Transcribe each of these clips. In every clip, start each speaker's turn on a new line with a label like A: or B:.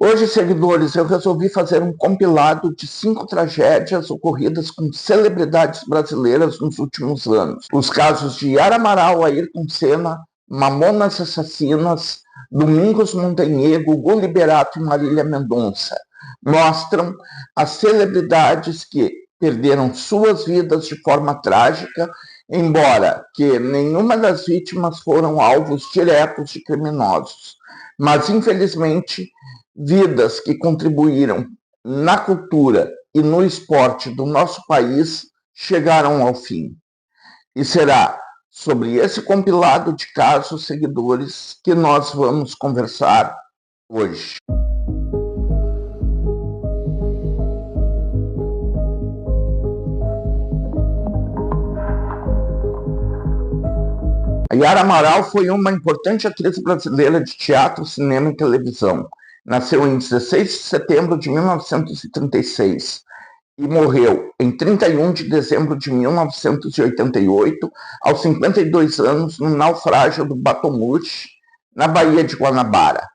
A: Hoje, seguidores, eu resolvi fazer um compilado de 5 tragédias ocorridas com celebridades brasileiras nos últimos anos. Os casos de Yara Amaral, Ayrton Senna, Mamonas Assassinas, Domingos Montenegro, Gu Liberato e Marília Mendonça mostram as celebridades que perderam suas vidas de forma trágica, embora que nenhuma das vítimas foram alvos diretos de criminosos. Mas, infelizmente, vidas que contribuíram na cultura e no esporte do nosso país chegaram ao fim. E será sobre esse compilado de casos, seguidores, que nós vamos conversar hoje. A Yara Amaral foi uma importante atriz brasileira de teatro, cinema e televisão. Nasceu em 16 de setembro de 1936 e morreu em 31 de dezembro de 1988, aos 52 anos, no naufrágio do Batomushi, na Baía de Guanabara.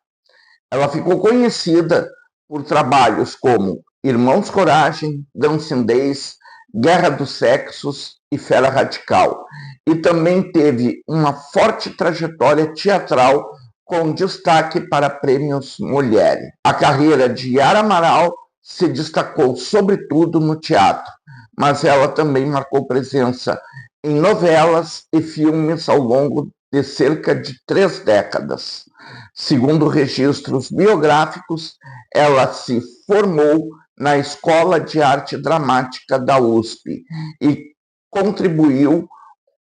A: Ela ficou conhecida por trabalhos como Irmãos Coragem, Dancing Days, Guerra dos Sexos e Fera Radical. E também teve uma forte trajetória teatral com destaque para prêmios Mulher. A carreira de Yara Amaral se destacou sobretudo no teatro, mas ela também marcou presença em novelas e filmes ao longo de cerca de 3 décadas. Segundo registros biográficos, ela se formou na Escola de Arte Dramática da USP e contribuiu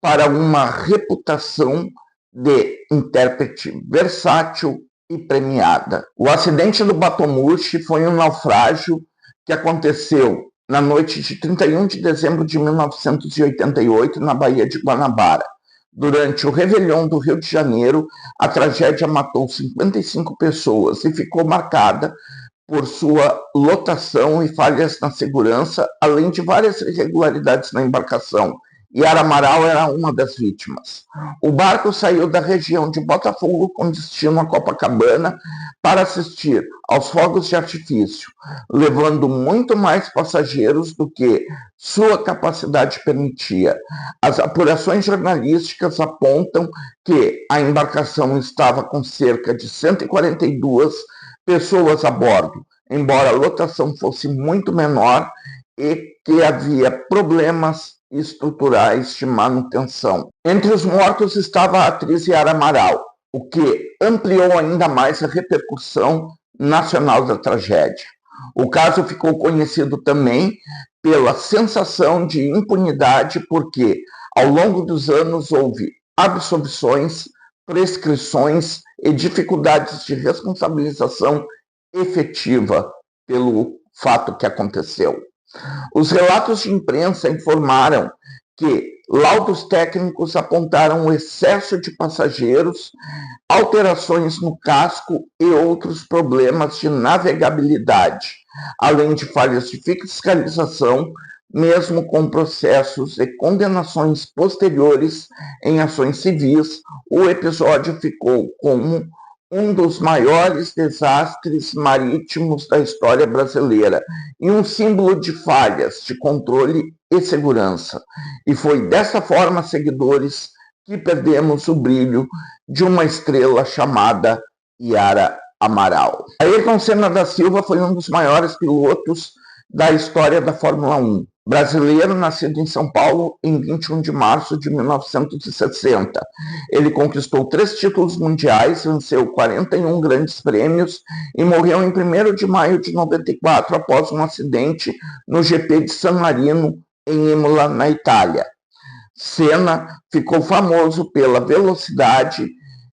A: para uma reputação de intérprete versátil e premiada. O acidente do Batomushi foi um naufrágio que aconteceu na noite de 31 de dezembro de 1988, na Baía de Guanabara. Durante o Réveillon do Rio de Janeiro, a tragédia matou 55 pessoas e ficou marcada por sua lotação e falhas na segurança, além de várias irregularidades na embarcação. Yara Amaral era uma das vítimas. O barco saiu da região de Botafogo com destino a Copacabana para assistir aos fogos de artifício, levando muito mais passageiros do que sua capacidade permitia. As apurações jornalísticas apontam que a embarcação estava com cerca de 142 pessoas a bordo, embora a lotação fosse muito menor e que havia problemas estruturais de manutenção. Entre os mortos estava a atriz Yara Amaral, o que ampliou ainda mais a repercussão nacional da tragédia. O caso ficou conhecido também pela sensação de impunidade, porque ao longo dos anos houve absolvições, prescrições e dificuldades de responsabilização efetiva pelo fato que aconteceu. Os relatos de imprensa informaram que laudos técnicos apontaram o excesso de passageiros, alterações no casco e outros problemas de navegabilidade, além de falhas de fiscalização, mesmo com processos e condenações posteriores em ações civis. O episódio ficou como um dos maiores desastres marítimos da história brasileira e um símbolo de falhas de controle e segurança. E foi dessa forma, seguidores, que perdemos o brilho de uma estrela chamada Yara Amaral. Ayrton Senna da Silva foi um dos maiores pilotos da história da Fórmula 1. Brasileiro, nascido em São Paulo em 21 de março de 1960. Ele conquistou 3 títulos mundiais, venceu 41 grandes prêmios e morreu em 1º de maio de 94 após um acidente no GP de San Marino, em Imola, na Itália. Senna ficou famoso pela velocidade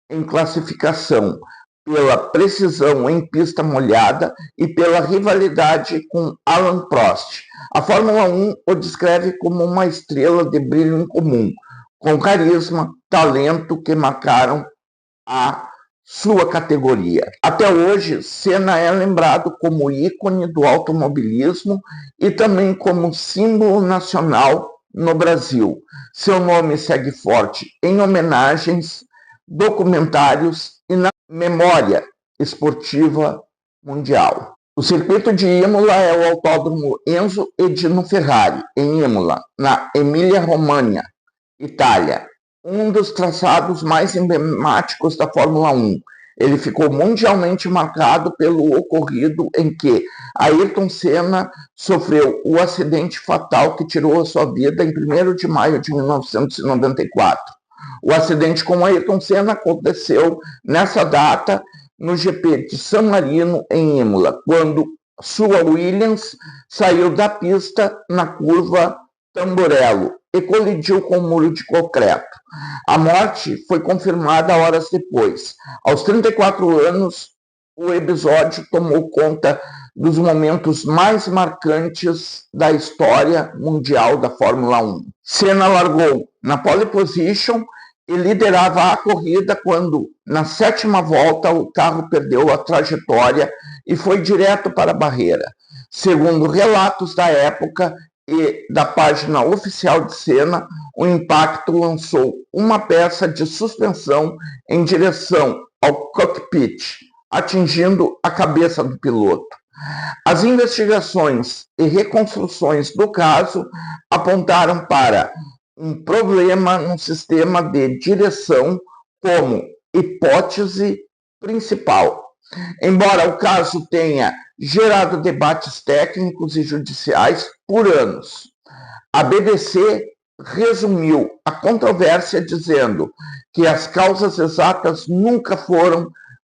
A: em classificação, pela precisão em pista molhada e pela rivalidade com Alain Prost. A Fórmula 1 o descreve como uma estrela de brilho incomum, com carisma, talento que marcaram a sua categoria. Até hoje, Senna é lembrado como ícone do automobilismo e também como símbolo nacional no Brasil. Seu nome segue forte em homenagens, documentários e na memória esportiva mundial. O circuito de Imola é o autódromo Enzo Edino Ferrari, em Imola, na Emília-Romanha, Itália, um dos traçados mais emblemáticos da Fórmula 1. Ele ficou mundialmente marcado pelo ocorrido em que Ayrton Senna sofreu o acidente fatal que tirou a sua vida em 1º de maio de 1994. O acidente com Ayrton Senna aconteceu nessa data no GP de San Marino, em Imola, quando sua Williams saiu da pista na curva Tamburello e colidiu com o muro de concreto. A morte foi confirmada horas depois. Aos 34 anos, o episódio tomou conta dos momentos mais marcantes da história mundial da Fórmula 1. Senna largou na pole position e liderava a corrida quando, na 7ª volta, o carro perdeu a trajetória e foi direto para a barreira. Segundo relatos da época e da página oficial de Senna, o impacto lançou uma peça de suspensão em direção ao cockpit, atingindo a cabeça do piloto. As investigações e reconstruções do caso apontaram para um problema no sistema de direção como hipótese principal. Embora o caso tenha gerado debates técnicos e judiciais por anos, a BBC resumiu a controvérsia dizendo que as causas exatas nunca foram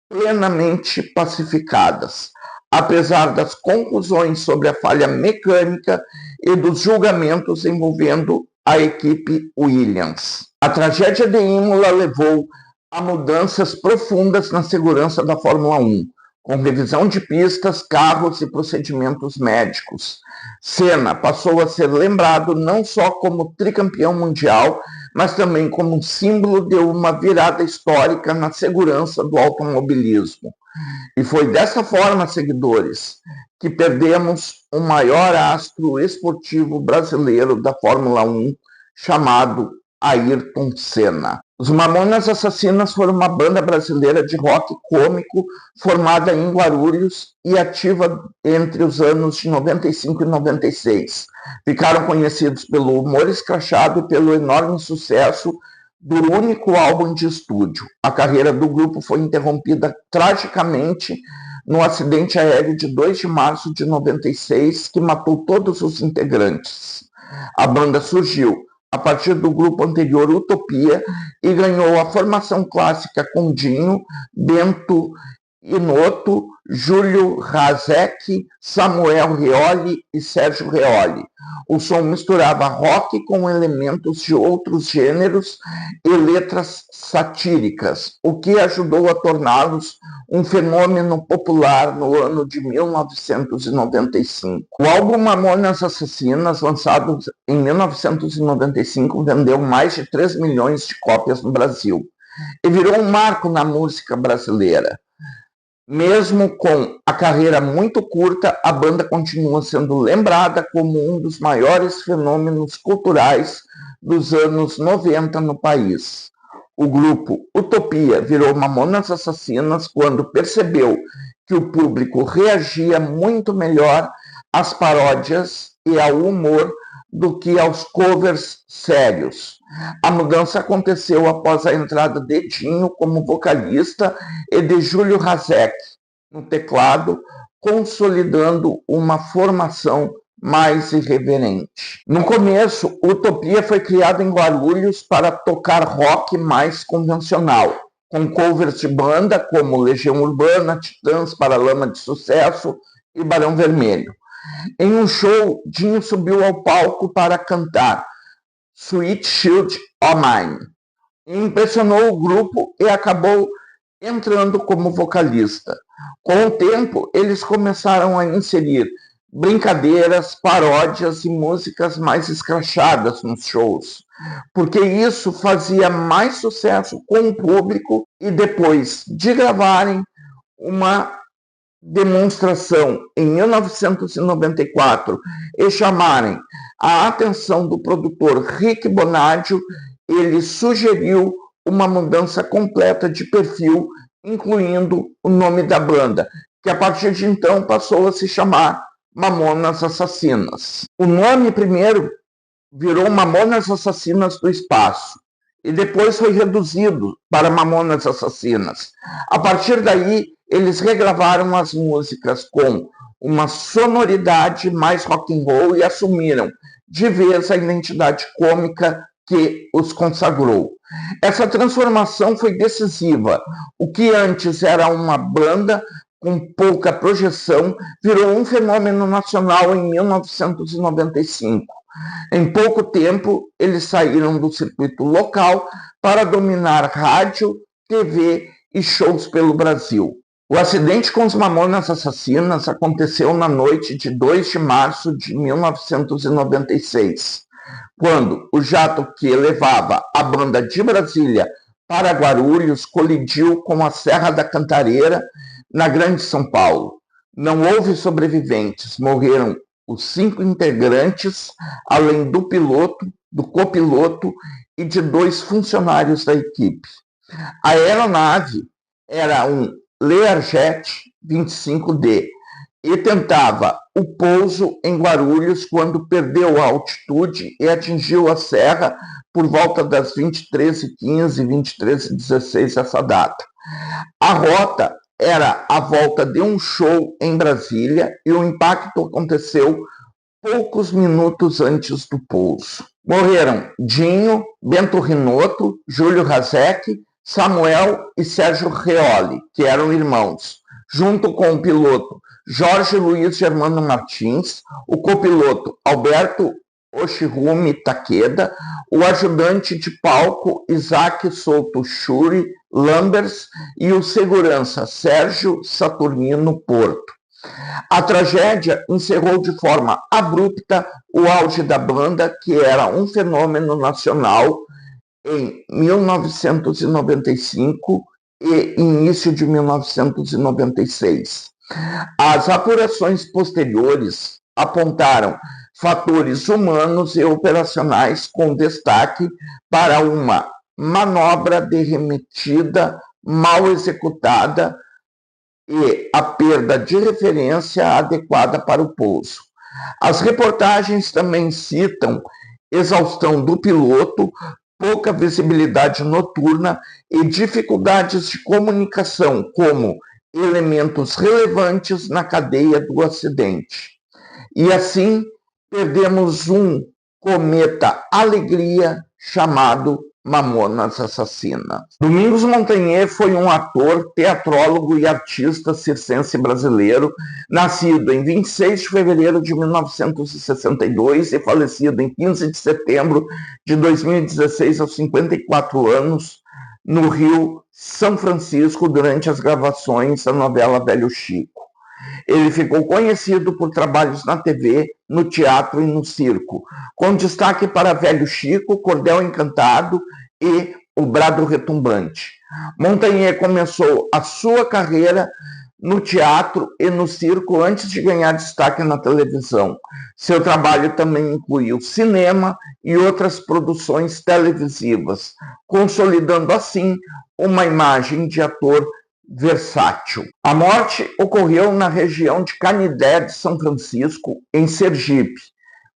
A: plenamente pacificadas, apesar das conclusões sobre a falha mecânica e dos julgamentos envolvendo a equipe Williams. A tragédia de Imola levou a mudanças profundas na segurança da Fórmula 1, com revisão de pistas, carros e procedimentos médicos. Senna passou a ser lembrado não só como tricampeão mundial, mas também como um símbolo de uma virada histórica na segurança do automobilismo. E foi dessa forma, seguidores, que perdemos o maior astro esportivo brasileiro da Fórmula 1, chamado Ayrton Senna. Os Mamonas Assassinas foram uma banda brasileira de rock cômico formada em Guarulhos e ativa entre os anos de 95 e 96. Ficaram conhecidos pelo humor escrachado e pelo enorme sucesso do único álbum de estúdio. A carreira do grupo foi interrompida tragicamente no acidente aéreo de 2 de março de 96, que matou todos os integrantes. A banda surgiu a partir do grupo anterior Utopia e ganhou a formação clássica com Dinho, Bento Inoto, Júlio Razek, Samuel Reoli e Sérgio Reoli. O som misturava rock com elementos de outros gêneros e letras satíricas, o que ajudou a torná-los um fenômeno popular no ano de 1995. O álbum Mamonas Assassinas, lançado em 1995, vendeu mais de 3 milhões de cópias no Brasil e virou um marco na música brasileira. Mesmo com a carreira muito curta, a banda continua sendo lembrada como um dos maiores fenômenos culturais dos anos 90 no país. O grupo Utopia virou Mamonas Assassinas quando percebeu que o público reagia muito melhor às paródias e ao humor do que aos covers sérios. A mudança aconteceu após a entrada de Dinho como vocalista e de Júlio Razek no teclado, consolidando uma formação mais irreverente. No começo, Utopia foi criado em Guarulhos para tocar rock mais convencional, com covers de banda como Legião Urbana, Titãs, Paralama de Sucesso e Barão Vermelho. Em um show, Dinho subiu ao palco para cantar Sweet Child O' Mine. Impressionou o grupo e acabou entrando como vocalista. Com o tempo, eles começaram a inserir brincadeiras, paródias e músicas mais escrachadas nos shows, porque isso fazia mais sucesso com o público, e depois de gravarem uma demonstração em 1994 e chamarem a atenção do produtor Rick Bonadio, ele sugeriu uma mudança completa de perfil, incluindo o nome da banda, que a partir de então passou a se chamar Mamonas Assassinas. O nome primeiro virou Mamonas Assassinas do Espaço e depois foi reduzido para Mamonas Assassinas. A partir daí, eles regravaram as músicas com uma sonoridade mais rock and roll e assumiram de vez a identidade cômica que os consagrou. Essa transformação foi decisiva. O que antes era uma banda com pouca projeção virou um fenômeno nacional em 1995. Em pouco tempo, eles saíram do circuito local para dominar rádio, TV e shows pelo Brasil. O acidente com os Mamonas Assassinas aconteceu na noite de 2 de março de 1996, quando o jato que levava a banda de Brasília para Guarulhos colidiu com a Serra da Cantareira, na Grande São Paulo. Não houve sobreviventes, morreram os 5 integrantes, além do piloto, do copiloto e de 2 funcionários da equipe. A aeronave era um Learjet 25D e tentava o pouso em Guarulhos quando perdeu a altitude e atingiu a serra por volta das 23h15, 23h16, essa data. A rota era a volta de um show em Brasília e o impacto aconteceu poucos minutos antes do pouso. Morreram Dinho, Bento Rinotto, Júlio Razek, Samuel e Sérgio Reoli, que eram irmãos, junto com o piloto Jorge Luiz Germano Martins, o copiloto Alberto Oshirumi Takeda, o ajudante de palco Isaac Souto Shuri Lambers e o segurança Sérgio Saturnino Porto. A tragédia encerrou de forma abrupta o auge da banda, que era um fenômeno nacional em 1995 e início de 1996. As apurações posteriores apontaram fatores humanos e operacionais com destaque para uma manobra derremetida mal executada e a perda de referência adequada para o pouso. As reportagens também citam exaustão do piloto, pouca visibilidade noturna e dificuldades de comunicação como elementos relevantes na cadeia do acidente. E assim, perdemos um cometa alegria chamado Mamonas Assassinas. Domingos Montanher foi um ator, teatrólogo e artista circense brasileiro, nascido em 26 de fevereiro de 1962 e falecido em 15 de setembro de 2016, aos 54 anos, no Rio São Francisco, durante as gravações da novela Velho Chico. Ele ficou conhecido por trabalhos na TV, no teatro e no circo, com destaque para Velho Chico, Cordel Encantado e O Brado Retumbante. Montanher começou a sua carreira no teatro e no circo antes de ganhar destaque na televisão. Seu trabalho também incluiu cinema e outras produções televisivas, consolidando assim uma imagem de ator versátil. A morte ocorreu na região de Canidé de São Francisco, em Sergipe,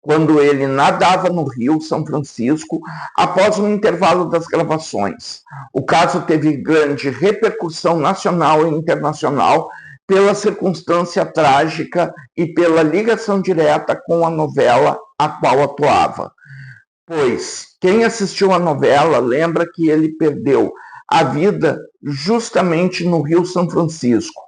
A: quando ele nadava no Rio São Francisco após um intervalo das gravações. O caso teve grande repercussão nacional e internacional pela circunstância trágica e pela ligação direta com a novela a qual atuava. Pois quem assistiu à novela lembra que ele perdeu a vida justamente no Rio São Francisco,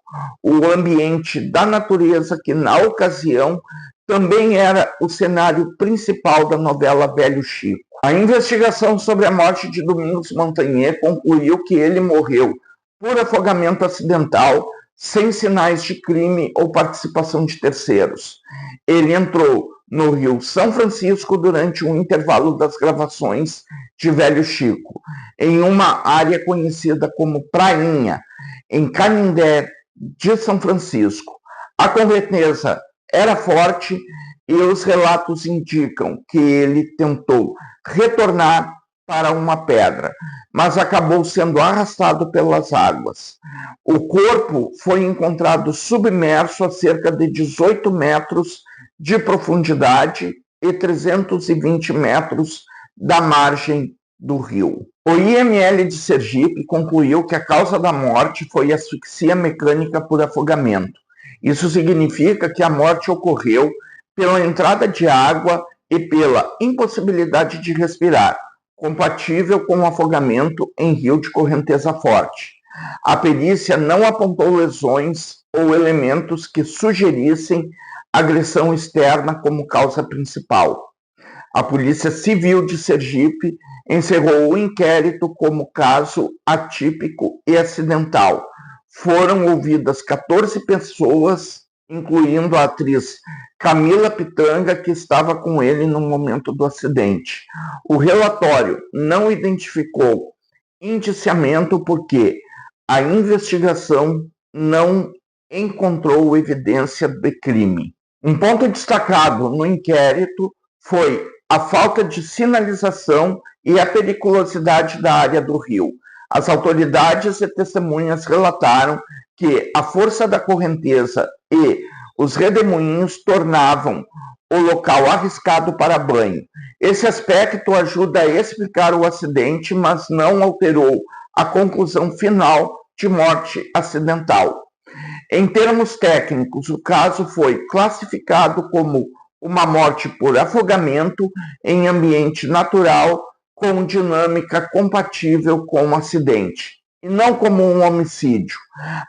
A: o ambiente da natureza que, na ocasião, também era o cenário principal da novela Velho Chico. A investigação sobre a morte de Domingos Montanher concluiu que ele morreu por afogamento acidental, sem sinais de crime ou participação de terceiros. Ele entrou no Rio São Francisco durante um intervalo das gravações de Velho Chico, em uma área conhecida como Prainha, em Canindé de São Francisco. A correnteza era forte e os relatos indicam que ele tentou retornar para uma pedra, mas acabou sendo arrastado pelas águas. O corpo foi encontrado submerso a cerca de 18 metros de profundidade e 320 metros da margem do rio. O IML de Sergipe concluiu que a causa da morte foi asfixia mecânica por afogamento. Isso significa que a morte ocorreu pela entrada de água e pela impossibilidade de respirar, compatível com o afogamento em rio de correnteza forte. A perícia não apontou lesões ou elementos que sugerissem agressão externa como causa principal. A Polícia Civil de Sergipe encerrou o inquérito como caso atípico e acidental. Foram ouvidas 14 pessoas, incluindo a atriz Camila Pitanga, que estava com ele no momento do acidente. O relatório não identificou indiciamento porque a investigação não encontrou evidência de crime. Um ponto destacado no inquérito foi a falta de sinalização e a periculosidade da área do rio. As autoridades e testemunhas relataram que a força da correnteza e os redemoinhos tornavam o local arriscado para banho. Esse aspecto ajuda a explicar o acidente, mas não alterou a conclusão final de morte acidental. Em termos técnicos, o caso foi classificado como uma morte por afogamento em ambiente natural com dinâmica compatível com o acidente, e não como um homicídio.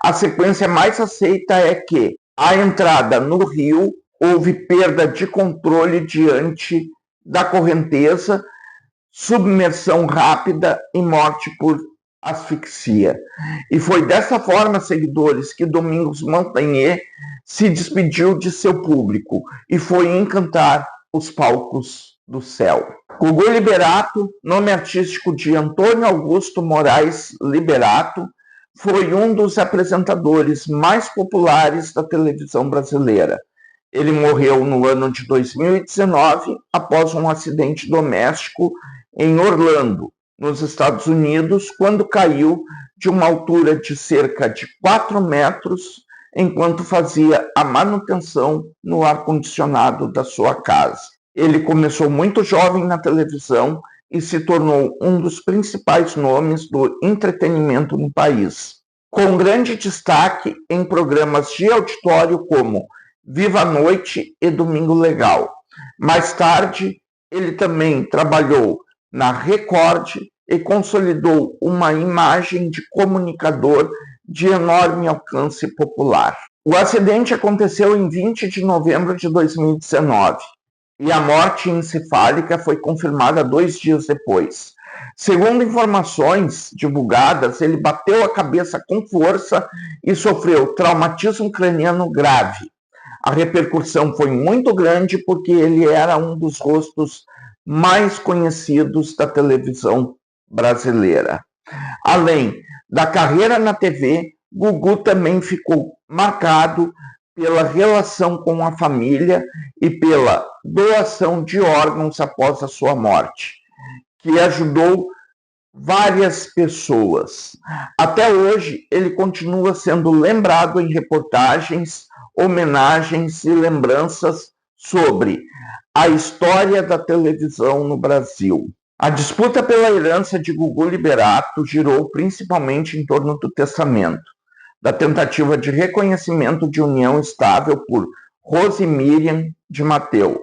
A: A sequência mais aceita é que a entrada no rio houve perda de controle diante da correnteza, submersão rápida e morte por asfixia. E foi dessa forma, seguidores, que Domingos Montagnier se despediu de seu público e foi encantar os palcos do céu. Gugu Liberato, nome artístico de Antônio Augusto Moraes Liberato, foi um dos apresentadores mais populares da televisão brasileira. Ele morreu no ano de 2019 após um acidente doméstico em Orlando, nos Estados Unidos, quando caiu de uma altura de cerca de 4 metros enquanto fazia a manutenção no ar-condicionado da sua casa. Ele começou muito jovem na televisão e se tornou um dos principais nomes do entretenimento no país, com grande destaque em programas de auditório como Viva a Noite e Domingo Legal. Mais tarde, ele também trabalhou na Record e consolidou uma imagem de comunicador de enorme alcance popular. O acidente aconteceu em 20 de novembro de 2019 e a morte encefálica foi confirmada 2 dias depois. Segundo informações divulgadas, ele bateu a cabeça com força e sofreu traumatismo craniano grave. A repercussão foi muito grande porque ele era um dos rostos mais conhecidos da televisão brasileira. Além da carreira na TV, Gugu também ficou marcado pela relação com a família e pela doação de órgãos após a sua morte, que ajudou várias pessoas. Até hoje, ele continua sendo lembrado em reportagens, homenagens e lembranças sobre a história da televisão no Brasil. A disputa pela herança de Gugu Liberato girou principalmente em torno do testamento, da tentativa de reconhecimento de união estável por Rose Miriam de Matteu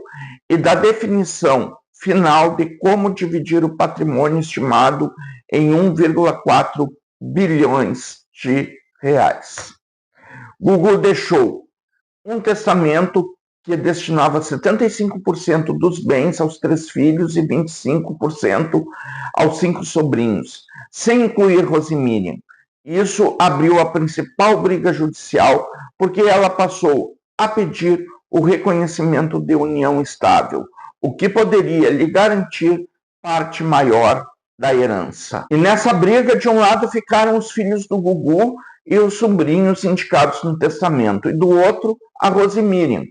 A: e da definição final de como dividir o patrimônio estimado em 1,4 bilhões de reais. Gugu deixou um testamento que destinava 75% dos bens aos 3 filhos e 25% aos 5 sobrinhos, sem incluir Rosemiriam. Isso abriu a principal briga judicial, porque ela passou a pedir o reconhecimento de união estável, o que poderia lhe garantir parte maior da herança. E nessa briga, de um lado ficaram os filhos do Gugu e os sobrinhos indicados no testamento, e do outro, a Rosemiriam,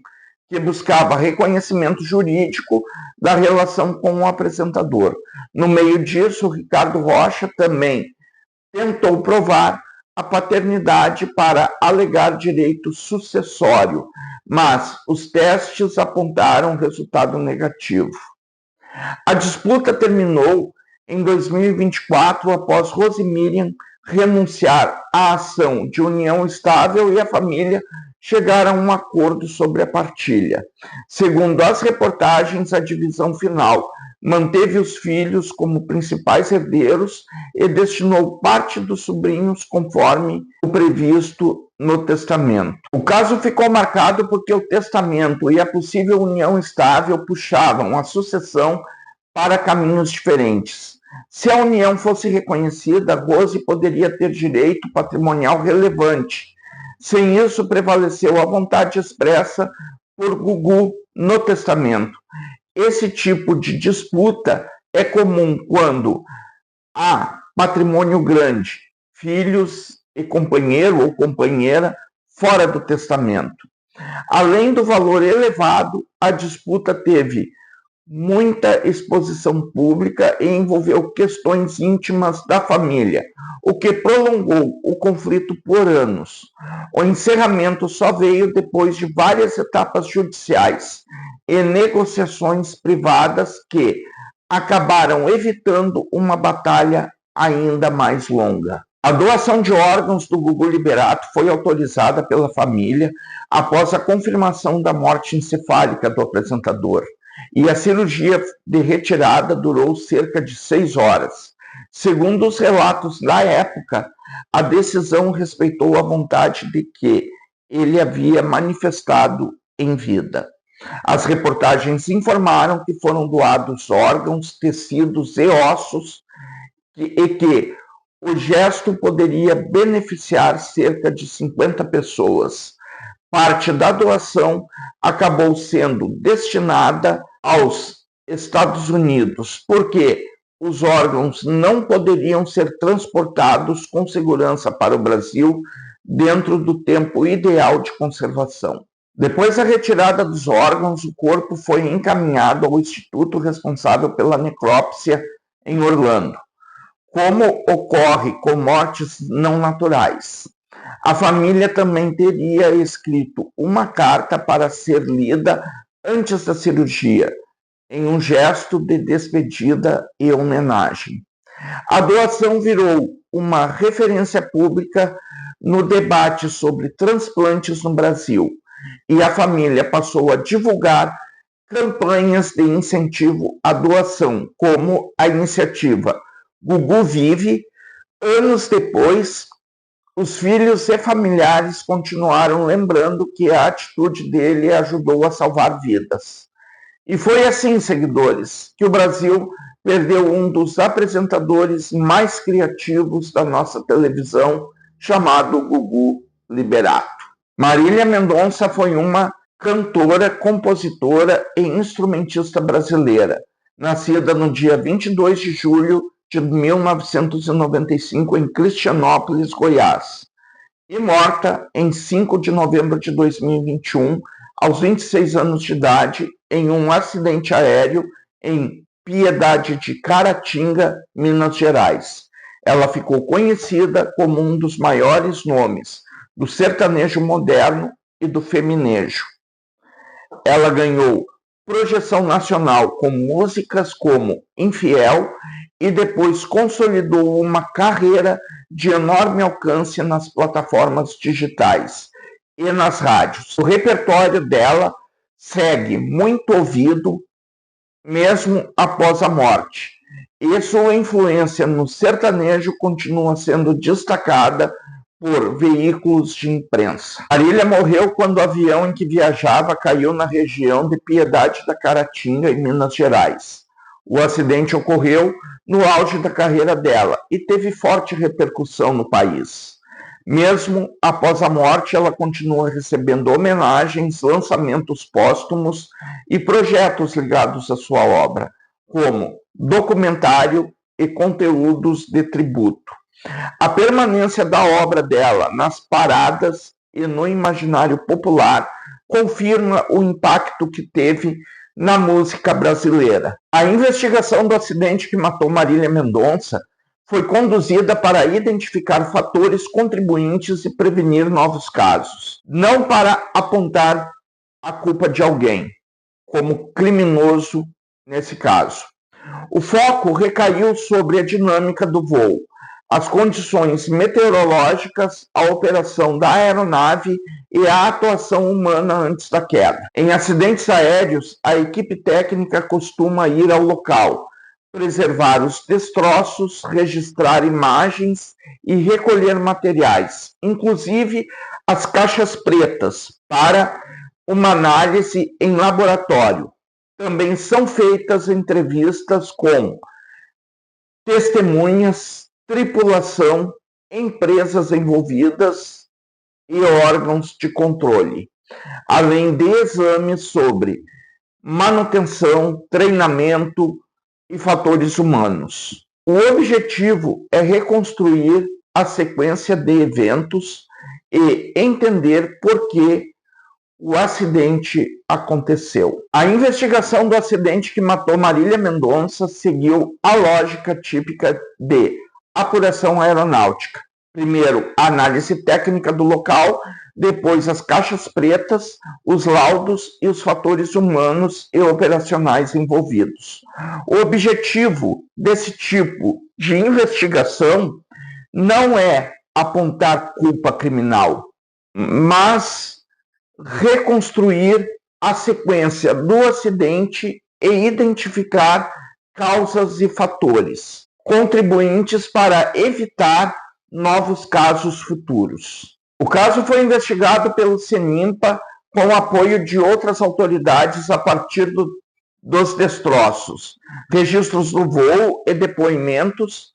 A: que buscava reconhecimento jurídico da relação com o apresentador. No meio disso, Ricardo Rocha também tentou provar a paternidade para alegar direito sucessório, mas os testes apontaram resultado negativo. A disputa terminou em 2024 após Rosemiriam renunciar à ação de união estável e a família chegar a um acordo sobre a partilha. Segundo as reportagens, a divisão final manteve os filhos como principais herdeiros e destinou parte dos sobrinhos conforme o previsto no testamento. O caso ficou marcado porque o testamento e a possível união estável puxavam a sucessão para caminhos diferentes. Se a união fosse reconhecida, Rose poderia ter direito patrimonial relevante. Sem isso, prevaleceu a vontade expressa por Gugu no testamento. Esse tipo de disputa é comum quando há patrimônio grande, filhos e companheiro ou companheira fora do testamento. Além do valor elevado, a disputa teve muita exposição pública e envolveu questões íntimas da família, o que prolongou o conflito por anos. O encerramento só veio depois de várias etapas judiciais e negociações privadas que acabaram evitando uma batalha ainda mais longa. A doação de órgãos do Gugu Liberato foi autorizada pela família após a confirmação da morte encefálica do apresentador, e a cirurgia de retirada durou cerca de 6 horas. Segundo os relatos da época, a decisão respeitou a vontade de que ele havia manifestado em vida. As reportagens informaram que foram doados órgãos, tecidos e ossos e que o gesto poderia beneficiar cerca de 50 pessoas. Parte da doação acabou sendo destinada aos Estados Unidos, porque os órgãos não poderiam ser transportados com segurança para o Brasil dentro do tempo ideal de conservação. Depois da retirada dos órgãos, o corpo foi encaminhado ao instituto responsável pela necrópsia em Orlando. Como ocorre com mortes não naturais, a família também teria escrito uma carta para ser lida antes da cirurgia, em um gesto de despedida e homenagem. A doação virou uma referência pública no debate sobre transplantes no Brasil, e a família passou a divulgar campanhas de incentivo à doação, como a iniciativa Gugu Vive. Anos depois, os filhos e familiares continuaram lembrando que a atitude dele ajudou a salvar vidas. E foi assim, seguidores, que o Brasil perdeu um dos apresentadores mais criativos da nossa televisão, chamado Gugu Liberato. Marília Mendonça foi uma cantora, compositora e instrumentista brasileira, nascida no dia 22 de julho de 1995 em Cristianópolis, Goiás, e morta em 5 de novembro de 2021, aos 26 anos de idade, em um acidente aéreo em Piedade de Caratinga, Minas Gerais. Ela ficou conhecida como um dos maiores nomes do sertanejo moderno e do feminejo. Ela ganhou projeção nacional com músicas como Infiel e depois consolidou uma carreira de enorme alcance nas plataformas digitais e nas rádios. O repertório dela segue muito ouvido mesmo após a morte, e sua influência no sertanejo continua sendo destacada por veículos de imprensa. Marília morreu quando o avião em que viajava caiu na região de Piedade da Caratinga, em Minas Gerais. O acidente ocorreu no auge da carreira dela e teve forte repercussão no país. Mesmo após a morte, ela continua recebendo homenagens, lançamentos póstumos e projetos ligados à sua obra, como documentário e conteúdos de tributo. A permanência da obra dela nas paradas e no imaginário popular, confirma o impacto que teve na música brasileira. A investigação do acidente que matou Marília Mendonça foi conduzida para identificar fatores contribuintes e prevenir novos casos, não para apontar a culpa de alguém, como criminoso nesse caso. O foco recaiu sobre a dinâmica do voo, as condições meteorológicas, a operação da aeronave e a atuação humana antes da queda. Em acidentes aéreos, a equipe técnica costuma ir ao local, preservar os destroços, registrar imagens e recolher materiais, inclusive as caixas pretas, para uma análise em laboratório. Também são feitas entrevistas com testemunhas, tripulação, empresas envolvidas e órgãos de controle, além de exames sobre manutenção, treinamento e fatores humanos. O objetivo é reconstruir a sequência de eventos e entender por que o acidente aconteceu. A investigação do acidente que matou Marília Mendonça seguiu a lógica típica de apuração aeronáutica. Primeiro, a análise técnica do local, depois as caixas pretas, os laudos e os fatores humanos e operacionais envolvidos. O objetivo desse tipo de investigação não é apontar culpa criminal, mas reconstruir a sequência do acidente e identificar causas e fatores contribuintes para evitar novos casos futuros. O caso foi investigado pelo CENIMPA com o apoio de outras autoridades a partir dos destroços, registros do voo e depoimentos,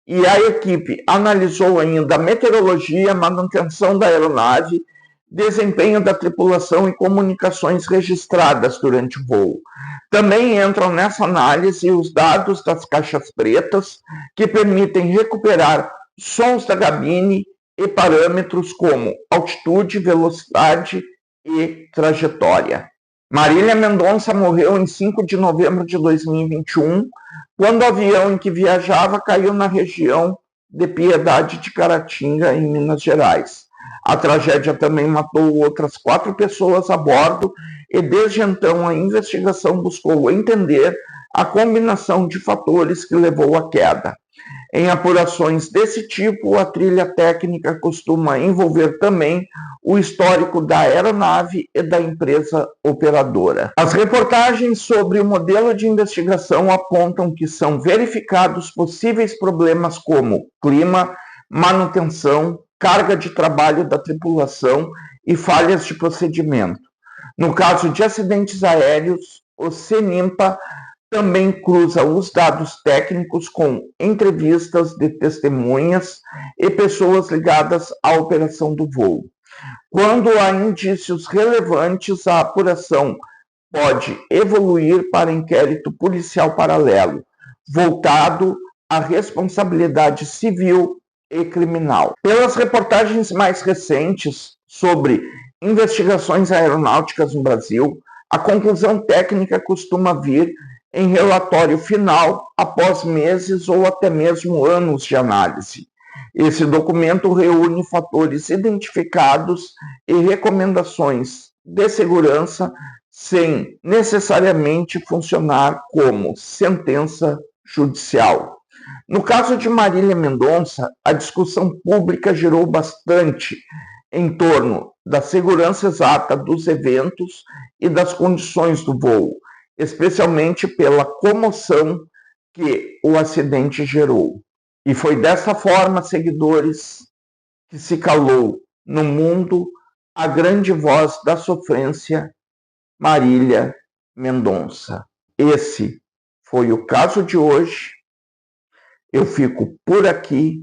A: e a equipe analisou ainda a meteorologia, manutenção da aeronave, desempenho da tripulação e comunicações registradas durante o voo. Também entram nessa análise os dados das caixas pretas, que permitem recuperar sons da cabine e parâmetros como altitude, velocidade e trajetória. Marília Mendonça morreu em 5 de novembro de 2021, quando o avião em que viajava caiu na região de Piedade de Caratinga, em Minas Gerais. A tragédia também matou outras 4 pessoas a bordo e desde então a investigação buscou entender a combinação de fatores que levou à queda. Em apurações desse tipo, a trilha técnica costuma envolver também o histórico da aeronave e da empresa operadora. As reportagens sobre o modelo de investigação apontam que são verificados possíveis problemas como clima, manutenção, carga de trabalho da tripulação e falhas de procedimento. No caso de acidentes aéreos, o CENIMPA também cruza os dados técnicos com entrevistas de testemunhas e pessoas ligadas à operação do voo. Quando há indícios relevantes, a apuração pode evoluir para inquérito policial paralelo, voltado à responsabilidade civil e criminal. Pelas reportagens mais recentes sobre investigações aeronáuticas no Brasil, a conclusão técnica costuma vir em relatório final após meses ou até mesmo anos de análise. Esse documento reúne fatores identificados e recomendações de segurança sem necessariamente funcionar como sentença judicial. No caso de Marília Mendonça, a discussão pública girou bastante em torno da segurança exata dos eventos e das condições do voo, especialmente pela comoção que o acidente gerou. E foi dessa forma, seguidores, que se calou no mundo a grande voz da sofrência, Marília Mendonça. Esse foi o caso de hoje. Eu fico por aqui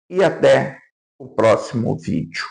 A: e até o próximo vídeo.